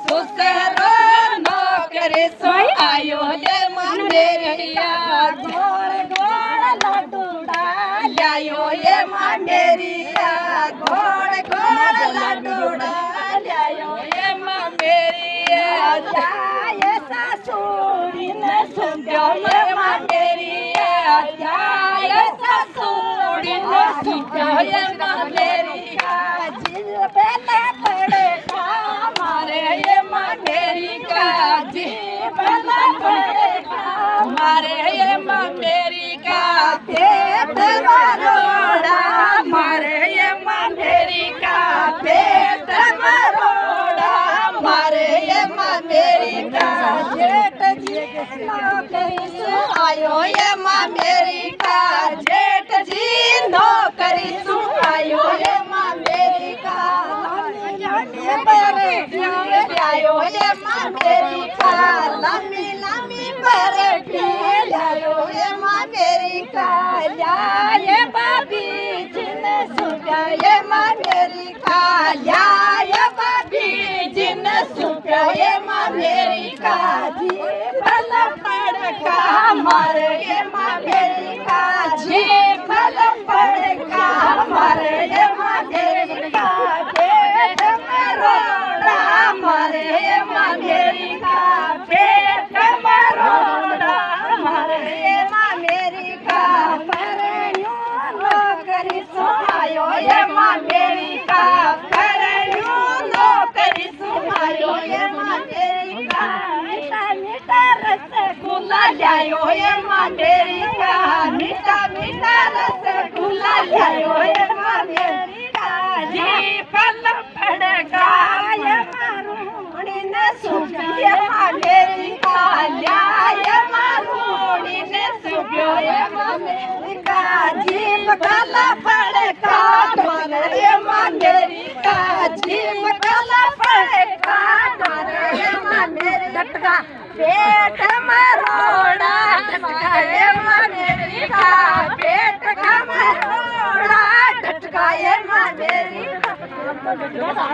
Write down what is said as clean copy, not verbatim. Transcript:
सुसरो नौकरी सो आयो ये मंडेरिया गोड़ गोड़ लड्डूड़ा लायो ये मंडेरिया गोड़ गोड़ लड्डूड़ा लायो ये मंडेरिया जाए ससुरी ने सुनयो ये मंडेरिया जाए ससुरी ने सुनयो ये मंडेरिया जिल बेला पड़ेगा मारे ये मंडेरिया जी बेला पड़ेगा मारे ये मंडेरिया पेट मरोड़ा मारे ये मंडेरिया पेट मरोड़ा मारे ये मंडेरिया जेठ जी नौकरी से आयो ये मंडेरिया जेठ जी नौकरी से आयो ये मंडेरिया आयो ये मंडेरिया लम्बी लम्बी पर आयो ये मंडेरिया ये बाबी जिन सुगा ये मंडेरिया ये बाबी जिन सुगा ये मंडेरिया जी बल पड़का मारे ये मंडेरिया जी बल पड़का मारे ये मंडेरिया पेट मरोड़ा मारे ये मंडेरिया पेट मरोड़ा मारे ये मंडेरिया परण्यो नौकरी सो आयो ये मंडेरिया परण्यो नौकरी सो आयो ये मंडेरिया मीठा मीठा रसगुल्ला लायो ये मंडेरिया मीठा मीठा रसगुल्ला लायो ये मंडेरिया जी पल पड़का ये मारूनी ने सुब्यो ये मंडेरिया ये मारूनी ने सुब्यो ये मंडेरिया जीव गला पड़का मारे ये मंडेरिया जीव गला पड़का मारे ये मंडेरिया पेट मरोड़ा टटका ये मंडेरिया पेट का मरोड़ा टटका ये मंडेरिया